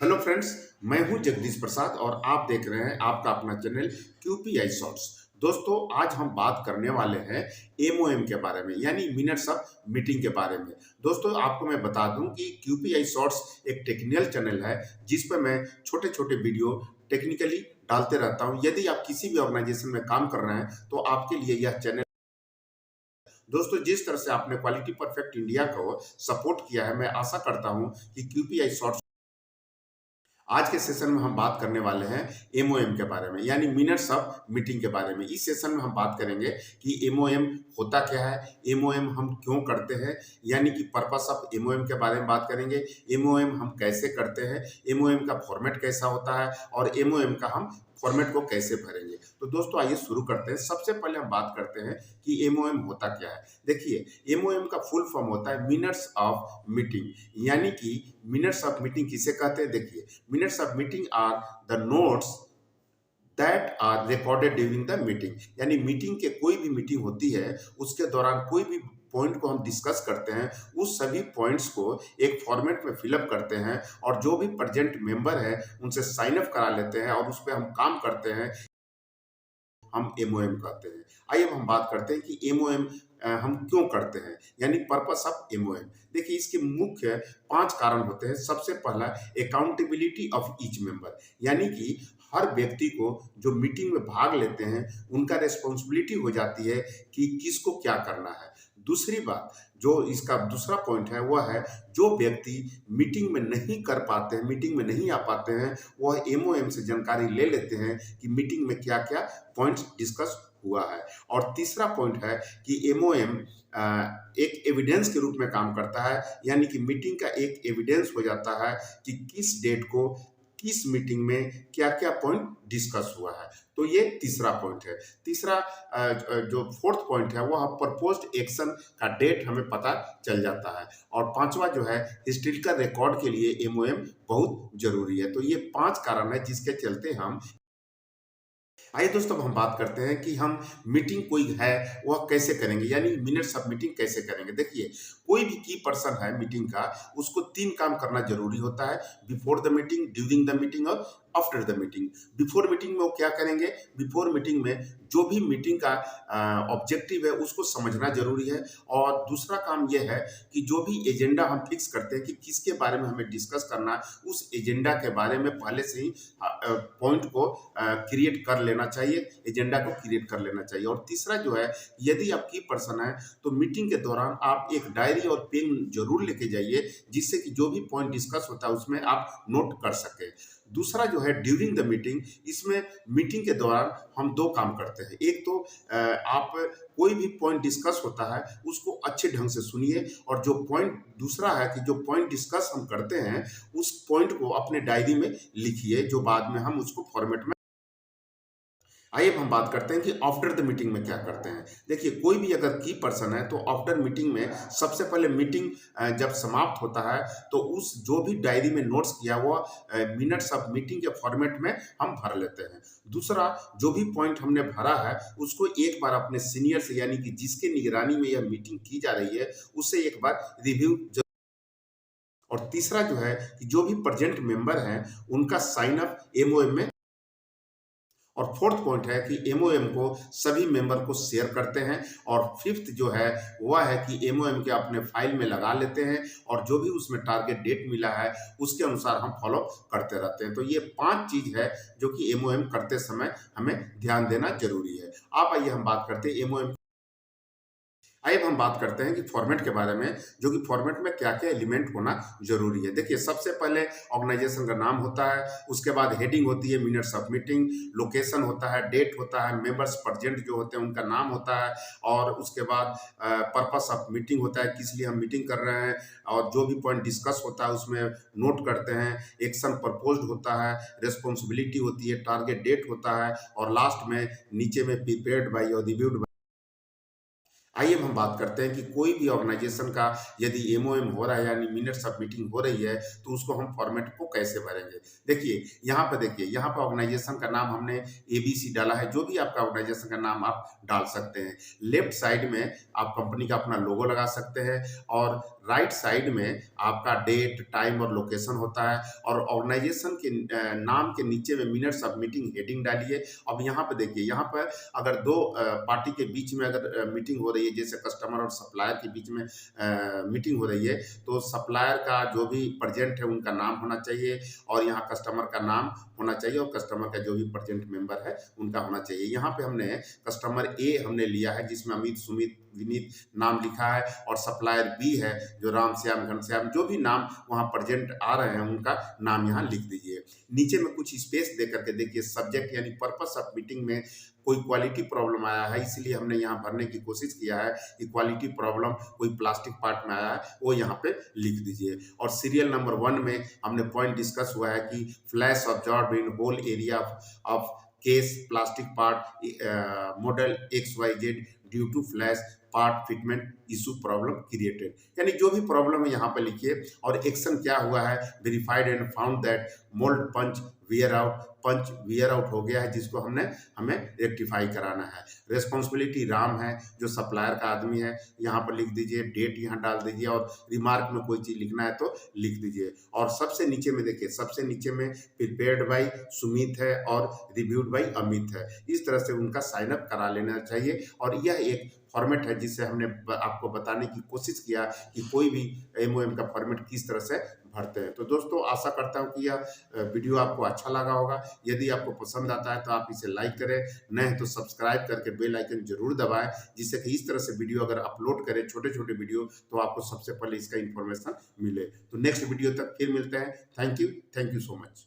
Hello friends, मैं हूं जगदीश प्रसाद और आप देख रहे हैं आपका अपना चैनल क्यूपीआई शॉर्ट्स। दोस्तों, आज हम बात करने वाले हैं एमओएम के बारे में, यानी मिनट्स ऑफ मीटिंग के बारे में। दोस्तों, आपको मैं बता दूं कि क्यूपीआई शॉर्ट्स एक टेक्निकल चैनल है जिस पर मैं छोटे छोटे वीडियो टेक्निकली डालते रहता हूं। यदि आप किसी भी ऑर्गेनाइजेशन में काम कर रहे हैं तो आपके लिए यह चैनल। दोस्तों, जिस तरह से आपने क्वालिटी परफेक्ट इंडिया को सपोर्ट किया है, मैं आशा करता हूं कि क्यूपीआई शॉर्ट्स। आज के सेशन में हम बात करने वाले हैं एमओएम के बारे में, यानी मिनट्स ऑफ मीटिंग के बारे में। इस सेशन में हम बात करेंगे कि एमओएम होता क्या है, एमओएम हम क्यों करते हैं, यानी कि पर्पस ऑफ एमओएम के बारे में बात करेंगे। एमओएम हम कैसे करते हैं, एमओएम का फॉर्मेट कैसा होता है और एमओएम का हम फॉर्मेट को कैसे भरेंगे। तो दोस्तों, आइए शुरू करते हैं। सबसे पहले हम बात करते हैं कि एमओएम होता क्या है। देखिए, एमओएम का फुल फॉर्म होता है मिनट्स ऑफ मीटिंग, यानी कि मिनट्स ऑफ मीटिंग किसे कहते हैं। देखिए, minutes of meeting are the notes that are recorded during the meeting, यानी मीटिंग के कोई भी मीटिंग होती है उसके दौरान कोई भी पॉइंट को हम डिस्कस करते हैं, उस सभी पॉइंट्स को एक फॉर्मेट में फिलअप करते हैं और जो भी प्रेजेंट मेंबर है उनसे साइन अप करा लेते हैं और उस पर हम काम करते हैं, हम एमओएम कहते हैं। आइए अब हम बात करते हैं कि एमओएम हम क्यों करते हैं, यानी पर्पस ऑफ एमओएम। देखिए, इसके मुख्य 5 कारण होते हैं। सबसे पहला, अकाउंटेबिलिटी ऑफ ईच मेंबर, यानी कि हर व्यक्ति को जो मीटिंग में भाग लेते हैं उनका रिस्पॉन्सिबिलिटी हो जाती है कि किसको क्या करना है। दूसरी बात, जो इसका दूसरा पॉइंट है वह है, जो व्यक्ति मीटिंग में नहीं कर पाते हैं, मीटिंग में नहीं आ पाते हैं, वह एमओएम से जानकारी ले लेते हैं कि मीटिंग में क्या क्या पॉइंट्स डिस्कस हुआ है। और तीसरा पॉइंट है कि एमओएम एक एविडेंस के रूप में काम करता है, यानी कि मीटिंग का एक एविडेंस हो जाता है कि किस डेट को किस मीटिंग में क्या क्या पॉइंट डिस्कस हुआ है। तो ये तीसरा पॉइंट है। तीसरा जो फोर्थ पॉइंट है वह प्रपोज्ड एक्शन का डेट हमें पता चल जाता है। और पांचवा जो है, हिस्टोरिकल रिकॉर्ड के लिए एमओएम बहुत जरूरी है। तो ये 5 कारण है जिसके चलते हम। आइए दोस्तों, अब हम बात करते हैं कि हम मीटिंग कोई है वह कैसे करेंगे, यानी मिनट्स ऑफ मीटिंग कैसे करेंगे। देखिए, कोई भी की पर्सन है मीटिंग का, उसको 3 काम करना जरूरी होता है: before the meeting, during the meeting और after the meeting. Before meeting में वो क्या करेंगे? बिफोर मीटिंग में जो भी मीटिंग का ऑब्जेक्टिव है उसको समझना जरूरी है। और दूसरा काम यह है कि जो भी एजेंडा हम फिक्स करते हैं कि किसके बारे में हमें डिस्कस करना है, उस एजेंडा के बारे में पहले से ही पॉइंट को क्रिएट कर लेना चाहिए, एजेंडा को क्रिएट कर लेना चाहिए। और तीसरा जो है, यदि आप की पर्सन है तो मीटिंग के दौरान आप एक डायरी और पेन जरूर लेके जाइए, जिससे कि जो भी पॉइंट डिस्कस होता है उसमें आप नोट कर सके। दूसरा जो है, ड्यूरिंग द मीटिंग, इसमें मीटिंग के दौरान हम 2 काम करते हैं। एक तो आप कोई भी पॉइंट डिस्कस होता है उसको अच्छे ढंग से सुनिए, और जो पॉइंट दूसरा है कि जो पॉइंट डिस्कस हम करते हैं उस पॉइंट को अपने डायरी में लिखिए, जो बाद में हम उसको फॉर्मेट में। आइए अब हम बात करते हैं कि आफ्टर द मीटिंग में क्या करते हैं। देखिए, कोई भी अगर की पर्सन है तो आफ्टर मीटिंग में सबसे पहले मीटिंग जब समाप्त होता है तो उस जो भी डायरी में नोट्स किया हुआ मिनट्स ऑफ मीटिंग के फॉर्मेट में हम भर लेते हैं। दूसरा, जो भी पॉइंट हमने भरा है उसको एक बार अपने सीनियर से, यानी कि जिसके निगरानी में यह मीटिंग की जा रही है, उससे एक बार रिव्यू। और तीसरा जो है कि जो भी प्रेजेंट मेंबर हैं उनका साइन अप एमओएम में। और फोर्थ पॉइंट है कि एमओएम को सभी मेंबर को शेयर करते हैं। और फिफ्थ जो है वह है कि एमओएम के अपने फाइल में लगा लेते हैं, और जो भी उसमें टारगेट डेट मिला है उसके अनुसार हम फॉलो करते रहते हैं। तो ये 5 चीज है जो कि एमओएम करते समय हमें ध्यान देना जरूरी है। आप आइए हम बात करते हैं एमओएम। आइए अब हम बात करते हैं कि फॉर्मेट के बारे में, जो कि फॉर्मेट में क्या क्या एलिमेंट होना जरूरी है। देखिए, सबसे पहले ऑर्गेनाइजेशन का नाम होता है, उसके बाद हेडिंग होती है मिनट्स ऑफ मीटिंग, लोकेशन होता है, डेट होता है, मेंबर्स प्रेजेंट जो होते हैं उनका नाम होता है, और उसके बाद पर्पस ऑफ मीटिंग होता है, किस लिए हम मीटिंग कर रहे हैं, और जो भी पॉइंट डिस्कस होता है उसमें नोट करते हैं। एक्शन प्रपोज्ड होता है, रिस्पॉन्सिबिलिटी होती है, टारगेट डेट होता है, और लास्ट में नीचे में प्रिपेयर्ड बाई और रिव्यूड। आइए अब हम बात करते हैं कि कोई भी ऑर्गेनाइजेशन का यदि एमओएम हो रहा है यानी मिनट्स ऑफ मीटिंग हो रही है तो उसको हम फॉर्मेट को कैसे भरेंगे। देखिए यहाँ पर ऑर्गेनाइजेशन का नाम हमने एबीसी डाला है। जो भी आपका ऑर्गेनाइजेशन का नाम आप डाल सकते हैं। लेफ्ट साइड में आप कंपनी का अपना लोगो लगा सकते हैं और राइट साइड में आपका डेट टाइम और लोकेशन होता है और ऑर्गेनाइजेशन के नाम के नीचे में मिनट्स ऑफ मीटिंग हेडिंग डालिए। अब यहाँ पर देखिए, यहाँ पर अगर दो पार्टी के बीच में अगर मीटिंग हो रही है, जैसे कस्टमर और सप्लायर के बीच में मीटिंग हो रही है, तो सप्लायर का जो भी प्रेजेंट है उनका नाम होना चाहिए और यहाँ कस्टमर का नाम होना चाहिए और कस्टमर का जो भी प्रेजेंट मेंबर है उनका होना चाहिए। यहाँ पे हमने कस्टमर ए हमने लिया है जिसमें अमित, सुमित, विनीत नाम लिखा है और सप्लायर बी है जो राम श्याम, घनश्याम, जो भी नाम वहाँ प्रेजेंट आ रहे हैं उनका नाम यहाँ लिख दीजिए। नीचे में कुछ स्पेस दे करके देखिए, सब्जेक्ट यानी पर्पस ऑफ मीटिंग में कोई क्वालिटी प्रॉब्लम आया है, इसलिए हमने यहाँ भरने की कोशिश किया है कि क्वालिटी प्रॉब्लम कोई प्लास्टिक पार्ट में आया है वो यहाँ पे लिख दीजिए। और सीरियल नंबर 1 में हमने पॉइंट डिस्कस हुआ है कि flash observe in hole area of case plastic part model XYZ due to flash part fitment issue problem created, यानी जो भी प्रॉब्लम है यहाँ पे लिखिए। और एक्शन क्या हुआ है, verified and found that mould punch wear out हो गया है जिसको हमें रेक्टिफाई कराना है। रेस्पॉन्सिबिलिटी राम है जो सप्लायर का आदमी है, यहाँ पर लिख दीजिए, डेट यहाँ डाल दीजिए और रिमार्क में कोई चीज़ लिखना है तो लिख दीजिए। और सबसे नीचे में देखिए, सबसे नीचे में प्रिपेयर्ड बाई सुमित है और रिव्यूड बाई अमित है। इस तरह से उनका साइन अप करा लेना चाहिए और यह एक फॉर्मेट है जिससे हमने आपको बताने की कोशिश किया कि कोई भी एमओएम का फॉर्मेट किस तरह से भरते हैं। तो दोस्तों, आशा करता हूं कि यह वीडियो आपको अच्छा लगा होगा। यदि आपको पसंद आता है तो आप इसे लाइक करें, नए हैं तो सब्सक्राइब करके बेल आइकन जरूर दबाएं, जिससे कि इस तरह से वीडियो अगर अपलोड करें छोटे छोटे वीडियो तो आपको सबसे पहले इसका इन्फॉर्मेशन मिले। तो नेक्स्ट वीडियो तक फिर मिलते हैं। Thank you so much.